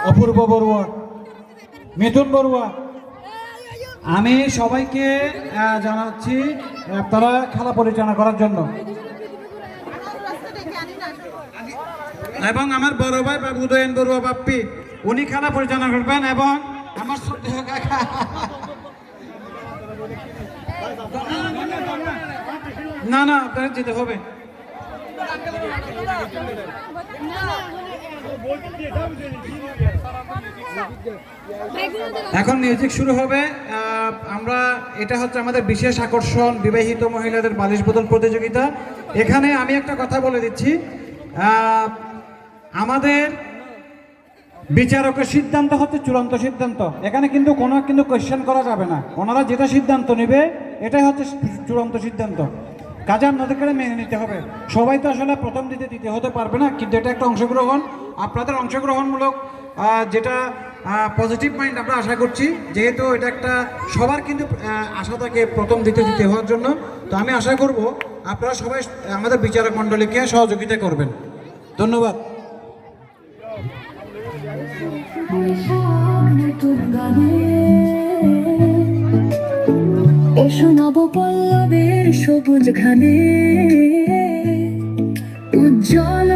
অপূর্ব বড়ুয়া, মিথুন বড়ুয়া। আমি সবাইকে জানাচ্ছি আপনারা খেলা পরিচালনা করার জন্য, এবং আমার বড় ভাই বাবু উদয়ন বড়ুয়া বাপ্পি উনি খেলা পরিচালনা করবেন, এবং আমার শ্রদ্ধেয় কাকা না না আপনারা যেতে হবে। এখন মিউজিক শুরু হবে। আমরা এটা হচ্ছে আমাদের বিশেষ আকর্ষণ, বিবাহিত মহিলাদের বালিশ বদল প্রতিযোগিতা। এখানে আমি একটা কথা বলে দিচ্ছি, আমাদের বিচারকের সিদ্ধান্ত হচ্ছে চূড়ান্ত সিদ্ধান্ত। এখানে কিন্তু কোনো কোয়েশ্চেন করা যাবে না, ওনারা যেটা সিদ্ধান্ত নেবে এটাই হচ্ছে চূড়ান্ত সিদ্ধান্ত। কাজে আপনাদেরকে মেনে নিতে হবে। সবাই তো আসলে প্রথম দিতে হতে পারবে না, কিন্তু এটা একটা অংশগ্রহণ, আপনাদের অংশগ্রহণমূলক যেটা পজিটিভ মাইন্ড আমরা আশা করছি, যেহেতু এটা একটা সবার কিন্তু আশা থাকে প্রথম দিতে হওয়ার জন্য। তো আমি আশা করব আপনারা সবাই আমাদের বিচারক মণ্ডলীকে সহযোগিতা করবেন। ধন্যবাদ। এসো নবপল্লবের সবুজ ঘানে উজ্জ্বল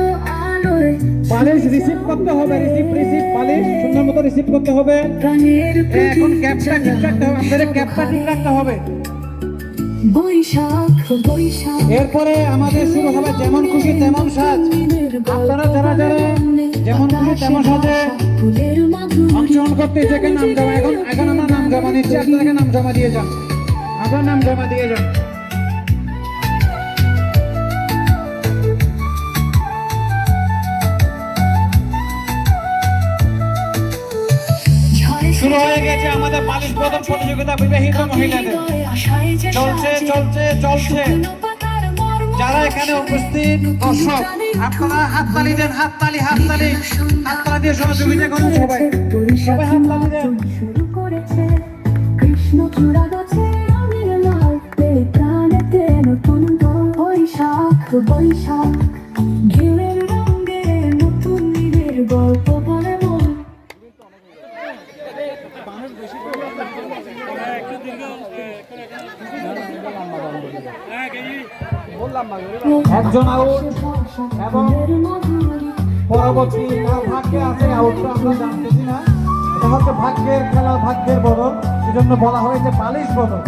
আলোয় পালিশ রিসিভ করতে হবে, রিসিভ পালিশ সুন্দর মতো রিসিভ করতে হবে। এখন ক্যাপটা ঠিক রাখতে হবে, আপনাদের ক্যাপটা ঠিক রাখতে হবে। বৈশাখ বৈশাখ এরপরে আমাদের শুরু হবে যেমন খুশি তেমন সাজ। আপনারা যারা যেমন খুশি তেমন সাজে অংশগ্রহণ করতে ইচ্ছুক নাম জমা, এখন আমরা নাম জমা নিচ্ছি, আপনারা নাম জমা দিয়ে যান, আপনার নাম জমা দিয়ে যান। শুরু হয়ে গেছে আমাদের বালিশ বদল প্রতিযোগিতা বিবাহিত মহিলাদের। চলছে চলছে চলছে। যারা এখানে উপস্থিত দর্শক, আপনারা হাততালি দেন, হাততালি দিয়ে সহযোগিতা করুন। সবাই হাততালি দেন। কৃষ্ণ চূড়া গাছে আমির লাগবে প্রাণেতে নতুন বৈশাখ বৈশাখ ঘিরের রঙে নতুন নীলের গল্প বলে মন। একজন আউট, এবং পরবর্তী ভাগ্যে আছে আউটটা আমরা জানতেছি না। এটা হচ্ছে ভাগ্যের খেলা, ভাগ্যের বদল, সেজন্য বলা হয়েছে বালিশ বদল।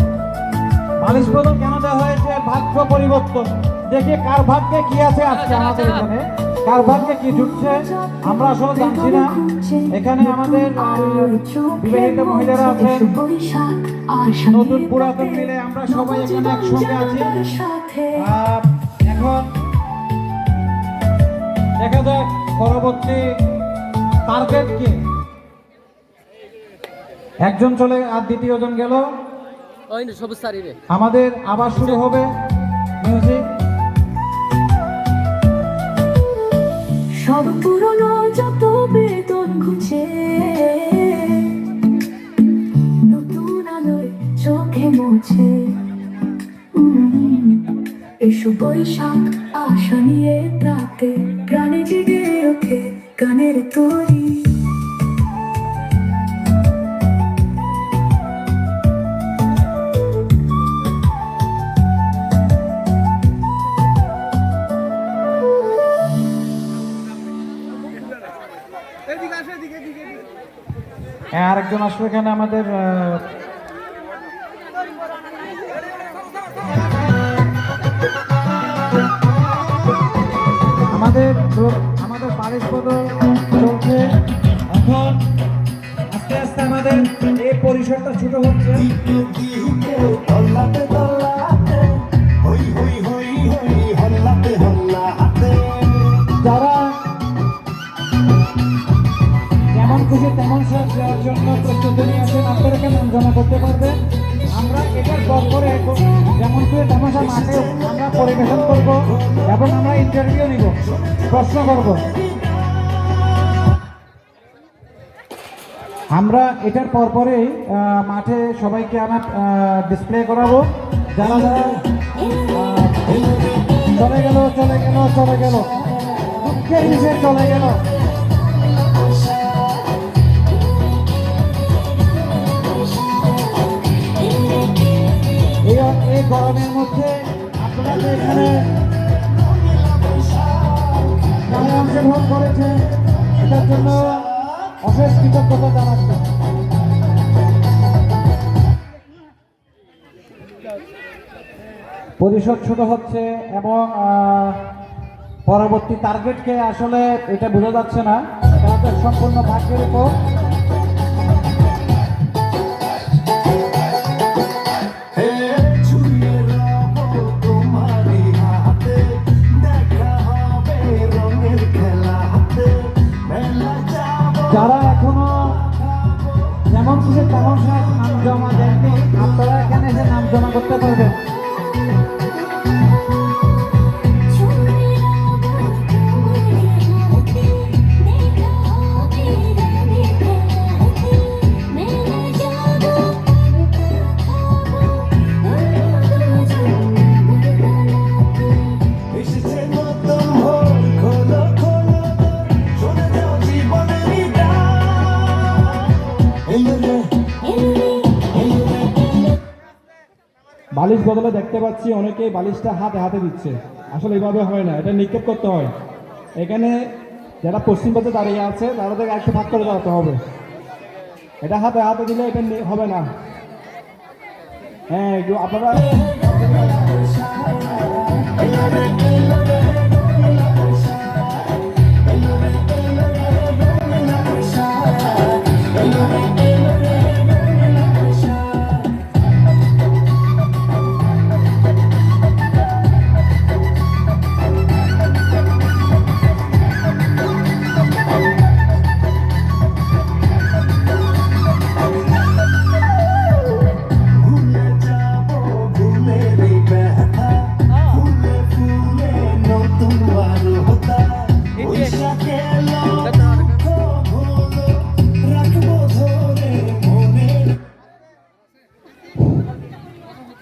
বালিশ বদল কেন দেওয়া হয়েছে? ভাগ্য পরিবর্তন। দেখি কার ভাগ্যে কি আছে আজকে আমাদের এখানে, কার ভাগ্যে কি ঢুকছে আমরা আসলে জানছি না। এখানে আমাদের বিবাহিত মহিলারা আছেন, নতুন পুরাতন মিলে আমরা সবাই এখানে একসঙ্গে আছি। এখন দেখা যাক পরবর্তী টার্গেট কি। একজন চলে আর দ্বিতীয় জন গেল, আমাদের আবার শুরু হবে মিউজিক। সব পুরনো যত বেদন ঘুচে নতুন আলোয় চোখে মুছে। এসো বৈশাখ আশা নিয়ে রাতে প্রাণে জেগে ওঠে গানের তরি। আরেকজন আসবে এখানে আমাদের আমাদের বালিশ বদল চলছে। এখন আস্তে আস্তে আমাদের এই পরিসরটা ছোট হচ্ছে। যারা যেমন খুশি তেমন সাজ দেওয়ার জন্য প্রস্তুতি নিয়েছেন, আপনাদেরকে নাম জমা করতে পারবে। আমরা এটার পরে যেমন খুশি তেমন সাজ মাঠে আমরা পরিবেশন করব, এবং আমরা ইন্টারভিউ নিব, প্রশ্ন করব। আমরা এটার পরেই মাঠে সবাইকে আমরা ডিসপ্লে করাবো। যারা চলে গেল দুঃখের বিষয়ে চলে গেল। এই গরমের মধ্যে আপনারা যে এখানে অংশগ্রহণ করেছেন এটার জন্য অশেষ কৃতজ্ঞতা জানাচ্ছি। পরিসর ছোট হচ্ছে এবং পরবর্তী টার্গেটকে আসলে এটা বোঝা যাচ্ছে না, এটা সম্পূর্ণ ভাগ্যের উপর। যারা এখনো যেমন খুশি তেমন নাম জমা দেননি, আপনারা এখানে এসে নাম জমা করতে পারবেন। বালিশ বদলে দেখতে পাচ্ছি অনেকেই বালিশটা হাতে হাতে দিচ্ছে, আসলে এভাবে হয় না, এটা নিক্ষেপ করতে হয়। এখানে যারা পশ্চিম পাশে দাঁড়িয়ে আছে তাদেরকে একটু ভাগ করে দেওয়াতে হবে, এটা হাতে হাতে দিলে এটা হবে না। হ্যাঁ আপনারা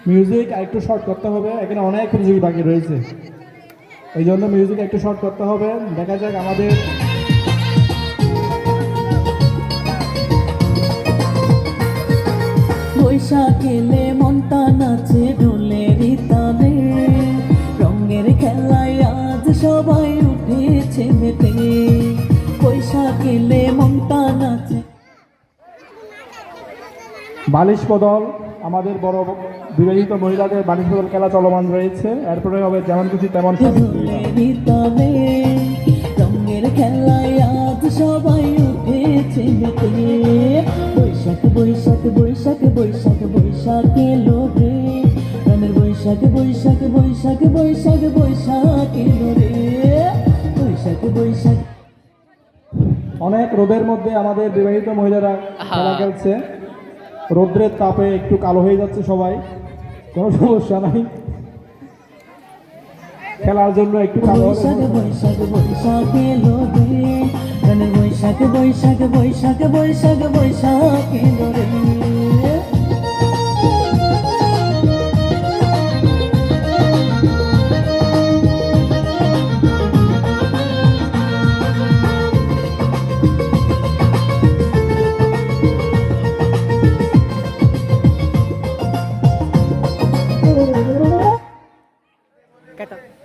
মিউজিক একটু শর্ট করতে হবে, এখানে অনেক প্রতিযোগী বাকি রয়েছে, এই জন্য মিউজিক একটু শর্ট করতে হবে। দেখা যাক আমাদের বৈশাখ এলে মনটা নাচে ঢোলের তালে, রঙের খেলায় আজ সবাই উঠেছে মেতে। বৈশাখ এলে মনটা নাচে। বালিশ বদল, আমাদের বড় বিবাহিত মহিলাদের বালিশ বদল খেলা চলমান রয়েছে, এরপরে হবে যেমন খুশি তেমন তালে, রঙের খেলায় আজ সবাই উঠেছে মেতে। বৈশাখ বৈশাখ বৈশাখ বৈশাখ বৈশাখ এলো রে, গানের বৈশাখ বৈশাখ বৈশাখ বৈশাখ বৈশাখ এলো রে, বৈশাখ বৈশাখ। অনেক রোদের মধ্যে আমাদের বিবাহিত মহিলারা খেলা খেলছে, রৌদ্রের তাপে একটু কালো হয়ে যাচ্ছে সবাই, কোনো সমস্যা নাই, খেলার জন্য একটু কালো বৈশাখ বৈশাখ বৈশাখ এলো রে, গানের বৈশাখ বৈশাখ বৈশাখ বৈশাখ বৈশাখ এলো রে।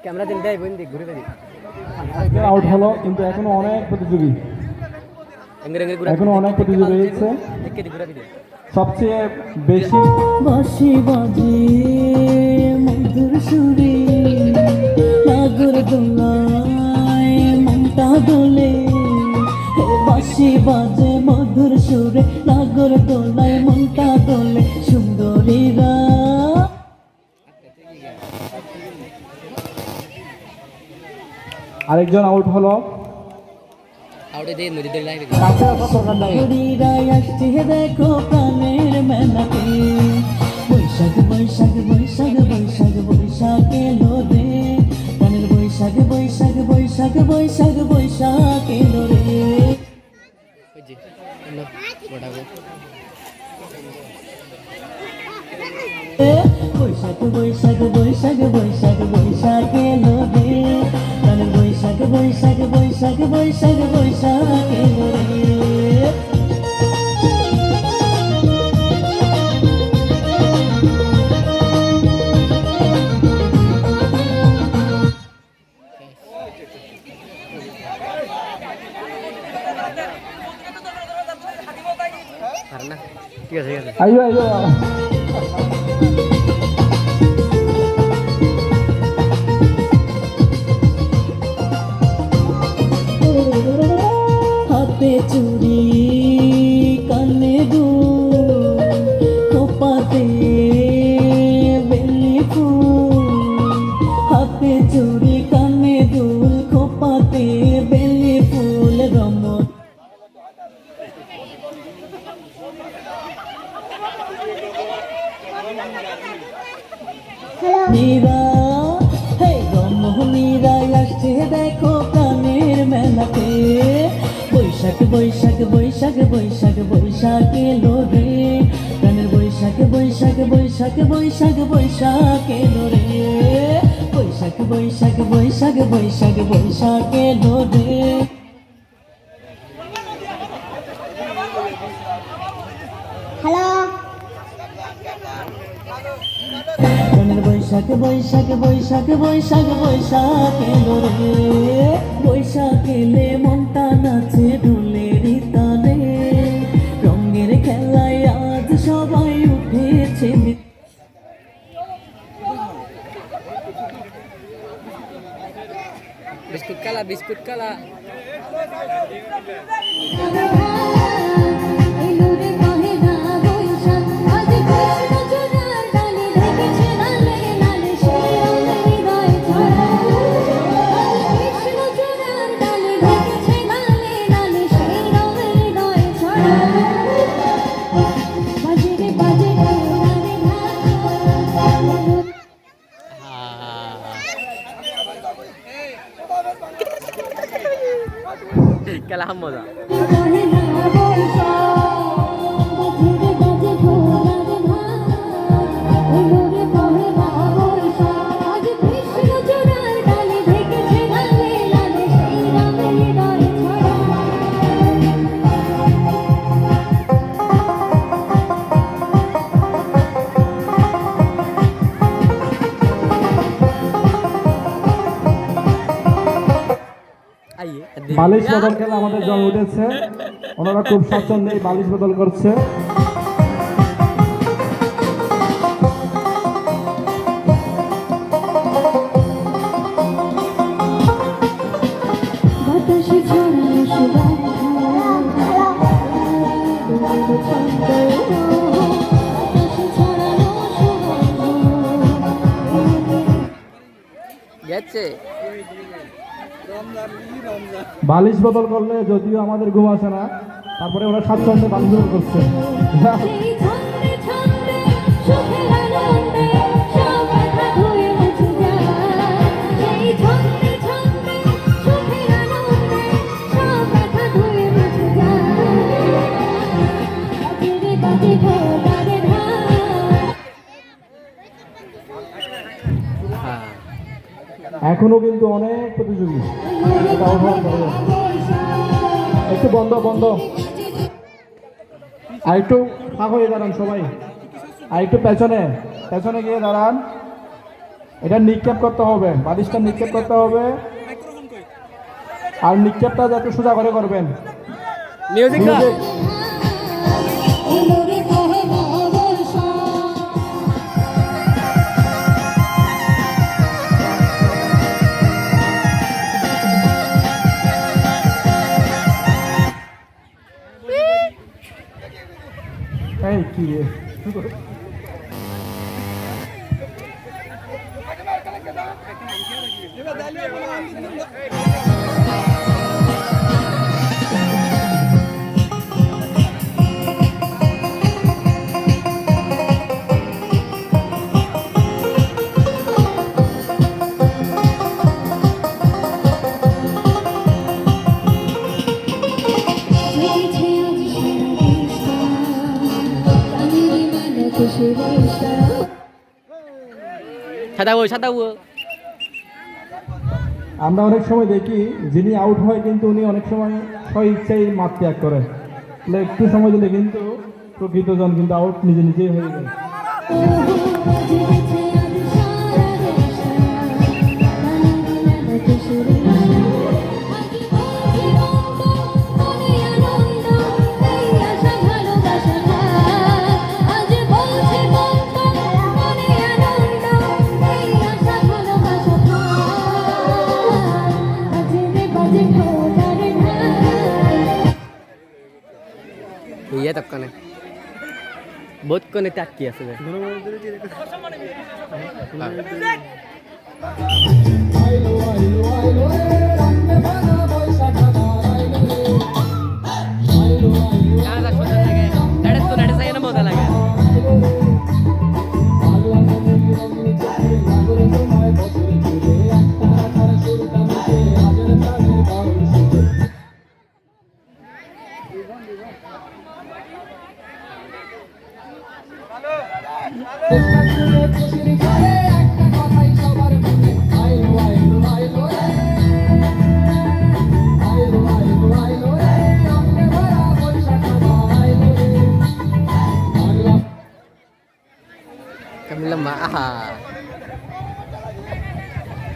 ক্যামেরা দিন দেয় বইন দিক ঘুরে বেরি আউট হলো, কিন্তু এখনো অনেক প্রতিযোগী, এখনো অনেক প্রতিযোগী রয়েছে। সবচেয়ে বেশি বাঁশি বাজে মধুর সুরে, নাগর দোলায় মনটা দোলে। বাঁশি বাজে মধুর সুরে, নাগর দোলায় মনটা দোলে। সুন্দরীরা আরেকজন আউট হলো, সুন্দরীরা আসছে দেখো প্রাণের মেলাতে। বৈশাখ বৈশাখ বৈশাখ বৈশাখ বৈশাখ এলো রে, প্রাণের বৈশাখ বৈশাখ বৈশাখ বৈশাখ বৈশাখ এলো রে। বৈশাখ বৈশাখ বৈশাখ বৈশাখ বৈশাখ এলো রে, প্রাণের বৈশাখ বৈশাখ বৈশাখ বৈশাখ বৈশাখ এলো রে। আর না ঠিক আছে ঠিক আছে আইও আইও হাতে চুড়ি কানে দুল খোপাতে বেলি ফুল হাতে চুড়ি কানে দুল খোপাতে বেলি ফুল রমত নীরা হে রমণীরা আসছে দেখো প্রাণের মেলাতে বৈশাখ বৈশাখ বৈশাখ বৈশাখ বৈশাখ এলো রে প্রাণের বৈশাখ বৈশাখ বৈশাখ বৈশাখ বৈশাখ এলো রে বৈশাখ বৈশাখ বৈশাখ বৈশাখ বৈশাখ এলো রে প্রাণের বৈশাখ বৈশাখ বৈশাখ বৈশাখ বৈশাখ এলো রে বৈশাখ এলে মনটা নাচে ঢোলের তালে রঙের খেলায় আজ সবাই উঠেছে বিস্কুট কালা খেলা মজা বালিশ বদল খেলা আমাদের জমে উঠেছে ওনারা খুব স্বাচ্ছন্দ্যে বালিশ বদল করছে গেছে বালিশ বদল করলে যদিও আমাদের ঘুম আসে না তারপরে ওরা স্বাচ্ছন্দ্যে বালিশ বদল করছে এখনো কিন্তু অনেক প্রতিযোগী একটু বন্ধ বন্ধ আর একটু ফাঁক হয়ে দাঁড়ান সবাই আর একটু পেছনে পেছনে গিয়ে দাঁড়ান এটা নিক্ষেপ করতে হবে বালিশটা নিক্ষেপ করতে হবে আর নিক্ষেপটা যাতে সোজা করে করবেন মিউজিক এই কি সাদা আমরা অনেক সময় দেখি যিনি আউট হয় কিন্তু উনি অনেক সময় ইচ্ছাই মাঠ ত্যাগ করে একটু সময় দিলে কিন্তু প্রকৃতজন কিন্তু আউট নিজে নিজেই হয়ে যায় ইয়ে তক কানে বহুত কোনে তাকি আছে রে মজা লাগে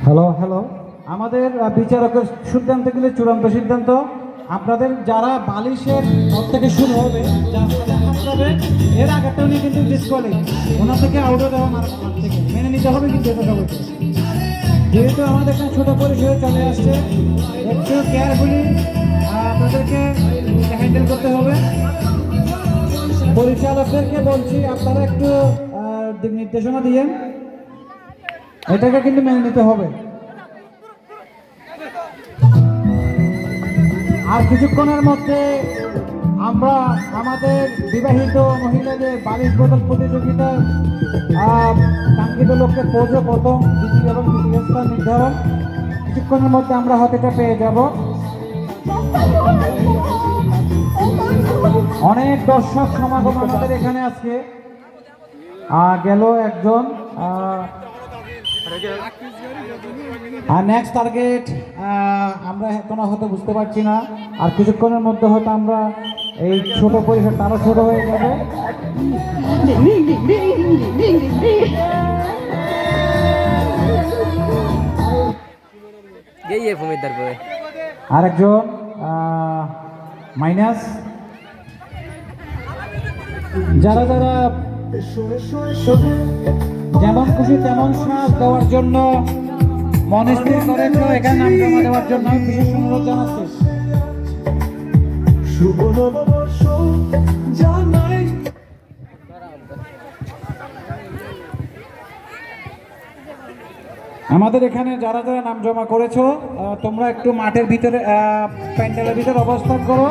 হ্যালো হ্যালো আমাদের বিচারকের সিদ্ধান্ত গেলে চূড়ান্ত সিদ্ধান্ত আপনাদের যারা বালিশের পর থেকে শুরু হবে এর আগেরটা উনি কিন্তু ডিসকোয়ালিফাই ওনার থেকে আউটও দেওয়া মাঠ থেকে মেনে নিতে হবে কিন্তু এটা সবাইকে যেহেতু আমাদের একটা ছোট পরিসরে চলে আসছে একটু কেয়ারফুলি আপনাদেরকে হ্যান্ডেল করতে হবে পরিচালকদেরকে বলছি আপনারা একটু দিক নির্দেশনা দিয়েন এটাকে কিন্তু মেনে নিতে হবে আর কিছুক্ষণের মধ্যে আমরা আমাদের বিবাহিত মহিলাদের বালিশ বোতল প্রতিযোগিতার কাঙ্ক্ষিত লক্ষ্যে পৌঁছে প্রথম দ্বিতীয় এবং তৃতীয় স্থান নির্ধারণ কিছুক্ষণের মধ্যে আমরা হাতেটা পেয়ে যাব অনেক দর্শক সমাগম আমাদের এখানে আজকে গেল একজন আর নেক্সট টার্গেট আমরা এখনো হয়তো বুঝতে পারছি না আর কিছুক্ষণের মধ্যে হয়তো আমরা এই ছোট পরিসরটা আরো ছোট হয়ে যাবে আরেকজন মাইনাস যারা যারা যেমন খুশি তেমন শ্বাস দেওয়ার জন্য মনে স্থির করেছ এখানে নাম জমা দেওয়ার জন্য বিশেষ অনুরোধ জানাচ্ছি শুভ নববর্ষ জানাই আমাদের এখানে যারা যারা নাম জমা করেছো তোমরা একটু মাঠের ভিতরে প্যান্ডেলের ভিতরে অবস্থান করো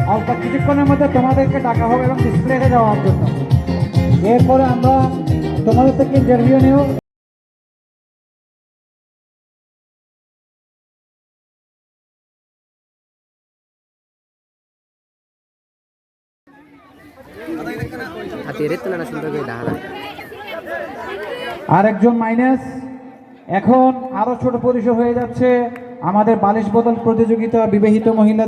অল্প কিছুক্ষণের মধ্যে তোমাদেরকে ডাকা হবে এবং ডিসপ্লেতে যাওয়ার জন্য এরপরে আমরা তোমাদের থেকে ইন্টারভিউ নিও আর একজন মাইনাস এখন আরো ছোট পরিসর হয়ে যাচ্ছে আমাদের বালিশ বোতল প্রতিযোগিতা বিবাহিত মহিলা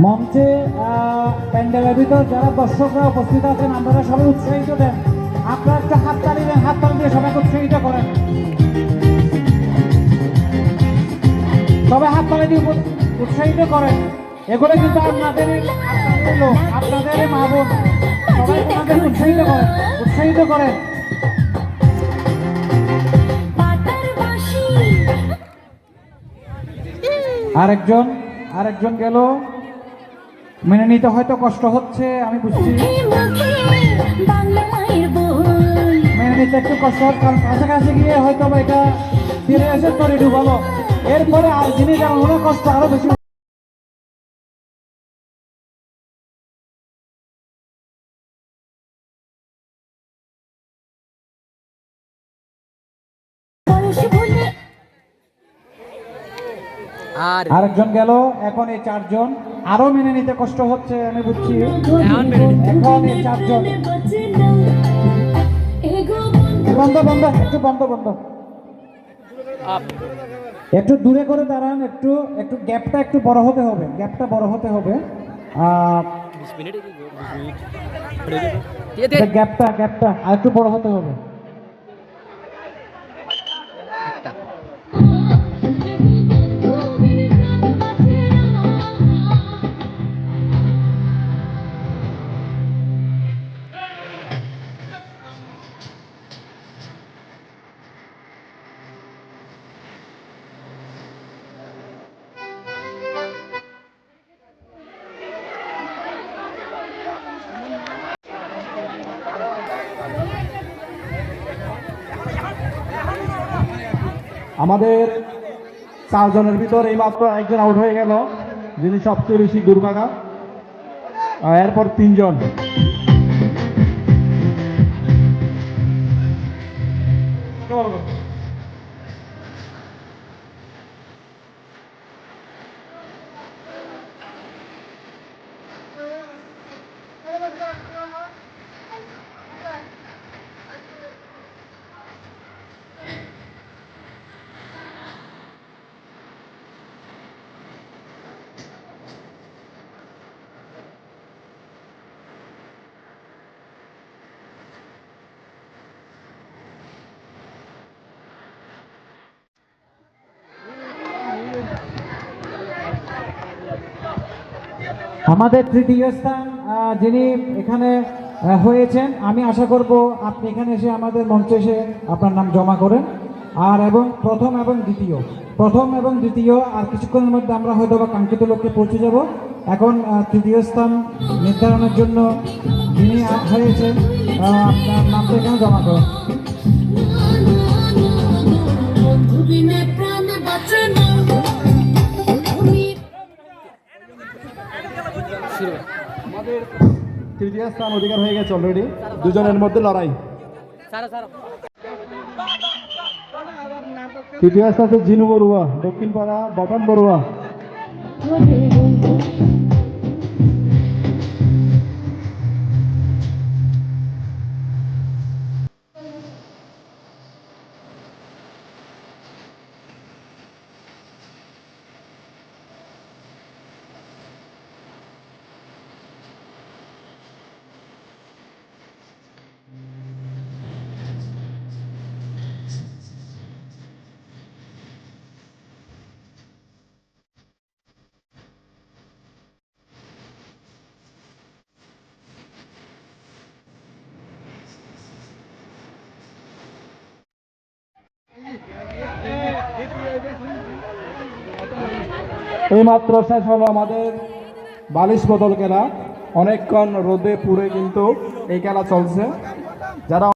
মঞ্চে প্যান্ডেলের ভিতর যারা দর্শকরা উপস্থিত আছেন আপনারা সবাই উৎসাহিত দেন আপনারা একটা হাততালি দেন হাততালি দিয়ে সবাইকে উৎসাহিত করেন সবাই হাততালি দিয়ে উৎসাহিত করেন এগুলো কিন্তু আপনাদের লোক আপনাদের মা বোন সবাই আপনাদের উৎসাহিত করেন আরেকজন গেল মেনে নিতে হয়তো কষ্ট হচ্ছে আমি বুঝছি মেনে নিতে একটু কষ্ট হচ্ছে কারণ কাছাকাছি গিয়ে হয়তো এটা ফিরে এসে তো রেডি বলো এরপরে আর যিনি যেমন ওনার কষ্ট আরো বেশি আর আরেকজন গেল, এখন এই চারজন। আরো মেনে নিতে কষ্ট হচ্ছে আমি বুঝছি। এখন মেনে নিতে। এখন এই চারজন। বন্ধ বন্ধ, একটু বন্ধ বন্ধ, আপ একটু দূরে করে দাঁড়ান। একটু একটু গ্যাপটা একটু বড় হতে হবে, গ্যাপটা বড় হতে হবে। 20 মিনিট 20 মিনিট দিয়ে দে গ্যাপটা আর একটু বড় হতে হবে। একটা আমাদের চারজনের ভিতর এইমাত্র একজন আউট হয়ে গেল, যিনি সবচেয়ে বেশি দুর্ভাগা। এরপর তিনজন। আমাদের তৃতীয় স্থান যিনি এখানে হয়েছেন, আমি আশা করব আপনি এখানে এসে আমাদের মঞ্চে এসে আপনার নাম জমা করেন। আর এবং প্রথম এবং দ্বিতীয় আর কিছুক্ষণের মধ্যে আমরা হয়তো বা কাঙ্ক্ষিত লক্ষ্যে পৌঁছে যাব। এখন তৃতীয় স্থান নির্ধারণের জন্য যিনি হয়েছেন আপনার নামটা এখানে জমা করেন। শুরু আমাদের তৃতীয় স্থান অধিকার হয়ে গেছে অলরেডি, দুজনের মধ্যে লড়াই। সারা সারা তৃতীয় স্থান আছে জিনু বড়ুয়া, দক্ষিণ পাড়া বপন বড়ুয়া। এইমাত্র শেষ হলো আমাদের বালিশ বদল খেলা। অনেকক্ষণ রোদে পুড়ে কিন্তু এই খেলা চলছে। যারা